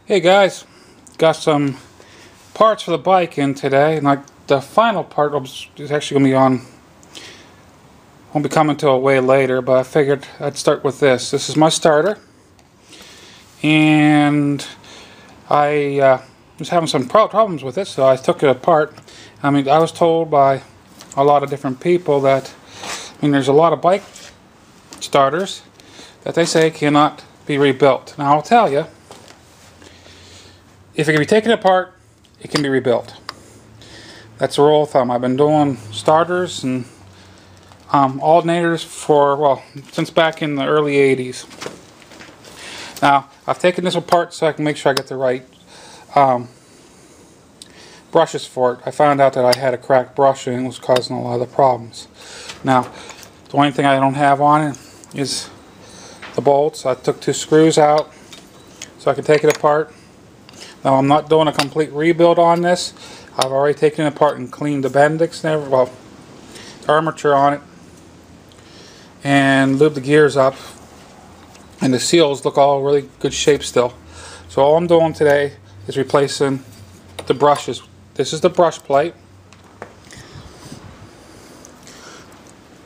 Hey guys, got some parts for the bike in today, and the final part is actually going to be on, won't be coming until way later, but I figured I'd start with this. This is my starter, and I was having some problems with it, so I took it apart. I mean, I was told by a lot of different people that, there's a lot of bike starters that they say cannot be rebuilt. Now I'll tell you, if it can be taken apart, it can be rebuilt. That's a rule of thumb. I've been doing starters and alternators for, well, since back in the early 80s. Now, I've taken this apart so I can make sure I get the right brushes for it. I found out that I had a cracked brush and it was causing a lot of the problems. Now, the only thing I don't have on it is the bolts. I took 2 screws out so I can take it apart. Now, I'm not doing a complete rebuild on this. I've already taken it apart and cleaned the bendix and the armature on it, and lubed the gears up, and the seals look all really good shape still. So all I'm doing today is replacing the brushes. This is the brush plate.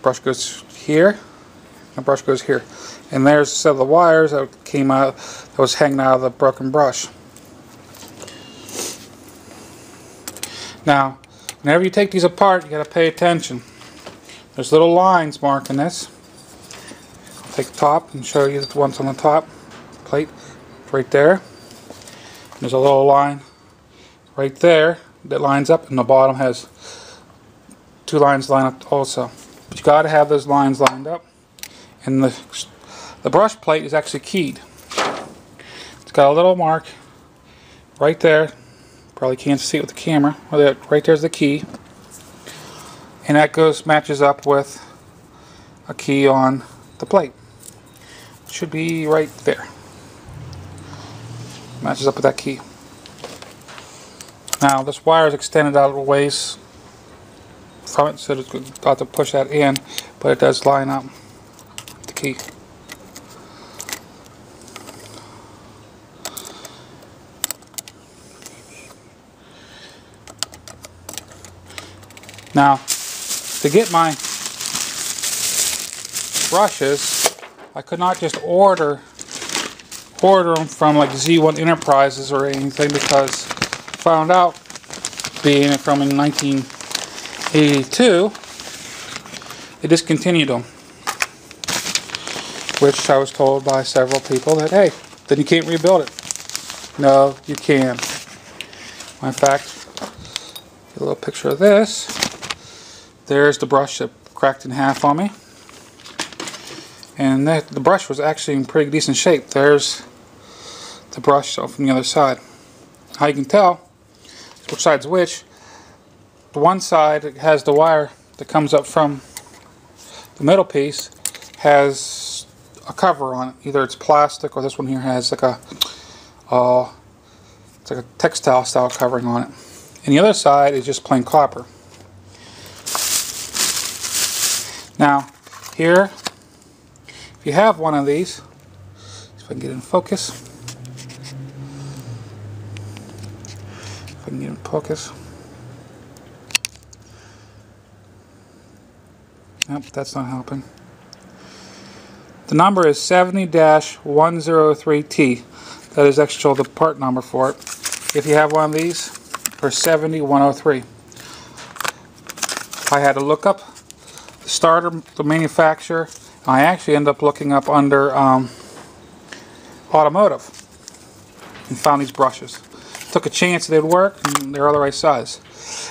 Brush goes here, the brush goes here, and there's a set of the wires that came out, that was hanging out of the broken brush. Now, whenever you take these apart, you got to pay attention. There's little lines marking this. I'll take the top and show you the ones on the top plate, right there. There's a little line right there that lines up, and the bottom has 2 lines lined up also. But you got to have those lines lined up. And the brush plate is actually keyed. It's got a little mark right there. Probably can't see it with the camera. Right there's the key, and that matches up with a key on the plate. It should be right there. Matches up with that key. Now this wire is extended out a ways from it, so it's about to push that in, but it does line up with the key. Now, to get my brushes, I could not just order them from like Z1 Enterprises or anything, because I found out, being from in 1982, they discontinued them. Which I was told by several people that, hey, then you can't rebuild it. No, you can. In fact, get a little picture of this. There's the brush that cracked in half on me, and the brush was actually in pretty decent shape. There's the brush from the other side. How you can tell which side's which, the one side has the wire that comes up from the middle piece, has a cover on it. Either it's plastic, or this one here has like it's like a textile style covering on it. And the other side is just plain copper. Now, here, if you have one of these, if I can get in focus. Nope, that's not helping. The number is 70-103T. That is actually the part number for it. If you have one of these, for 70-103. I had to look up the starter, the manufacturer. I actually ended up looking up under automotive and found these brushes. Took a chance they'd work, and they're all the right size.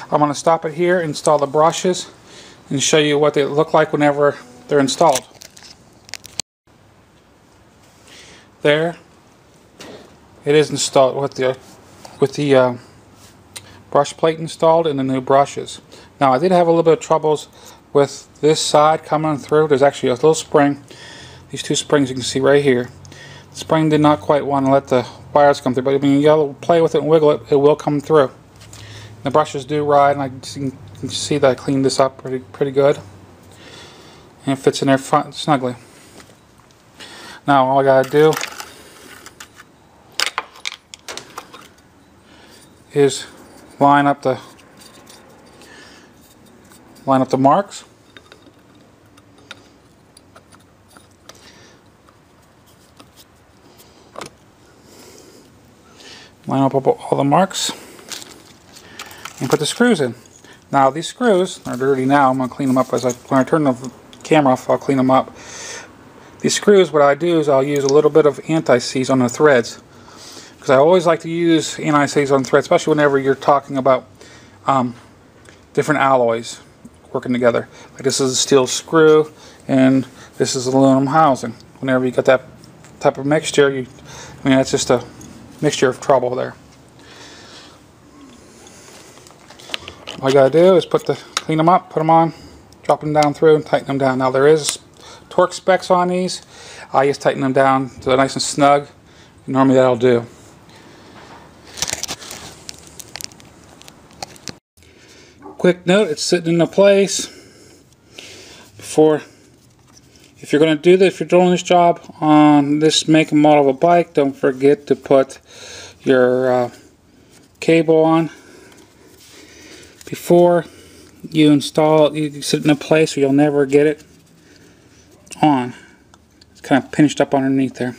I'm going to stop it here, install the brushes, and show you what they look like whenever they're installed. There it is, installed with the brush plate installed and the new brushes. Now, I did have a little bit of troubles with this side coming through. There's actually a little spring. These 2 springs you can see right here. The spring did not quite want to let the wires come through, but when you play with it and wiggle it, it will come through. The brushes do ride, and you can see that I cleaned this up pretty good. And it fits in there snugly. Now all I gotta do is line up the marks. Line up all the marks and put the screws in. Now these screws are dirty now. I'm going to clean them up when I turn the camera off. I'll clean them up. These screws, what I do is I'll use a little bit of anti-seize on the threads, because I always like to use anti-seize on threads, especially whenever you're talking about different alloys working together. Like this is a steel screw and this is aluminum housing. Whenever you got that type of mixture, that's just a mixture of trouble there. All you gotta do is clean them up, put them on, drop them down through, and tighten them down. Now there is torque specs on these. I just tighten them down so they're nice and snug. Normally that'll do. Quick note: it's sitting into place. If you're going to do this, if you're doing this job on this make and model of a bike, don't forget to put your cable on before you install it. You sit it in place so you'll never get it on. It's kind of pinched up underneath there.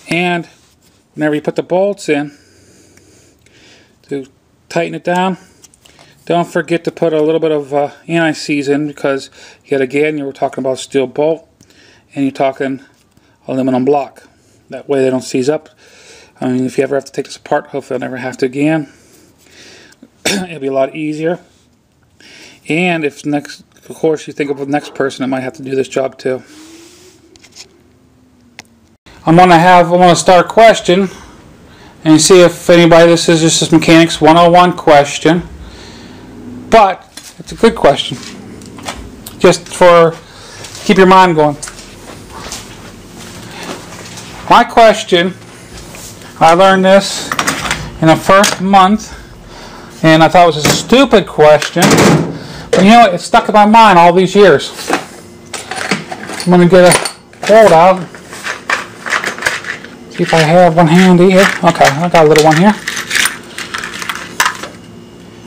And whenever you put the bolts in to tighten it down, don't forget to put a little bit of anti-seize in, because yet again you were talking about steel bolt and you're talking aluminum block. That way they don't seize up. I mean, if you ever have to take this apart, hopefully I'll never have to again. It'll be a lot easier. And if of course you think of the next person that might have to do this job too. I'm gonna start a question and see if anybody, this is just a mechanics 101 question. But it's a good question, just for keep your mind going. My question, I learned this in the first month, and I thought it was a stupid question, but you know what, it's stuck in my mind all these years. I'm going to get a bolt out, see if I have one handy here. Okay, I got a little one here.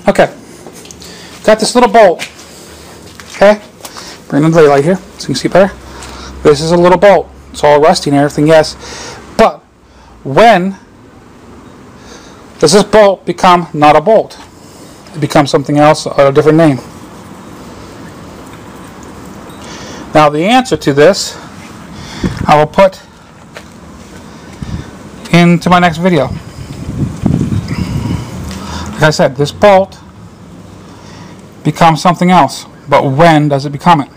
Okay. Got this little bolt. Okay, bring the daylight here so you can see better. This is a little bolt. It's all rusty and everything, yes. But when does this bolt become not a bolt? It becomes something else, or a different name. Now the answer to this I will put into my next video. Like I said, this bolt becomes something else, but when does it become it?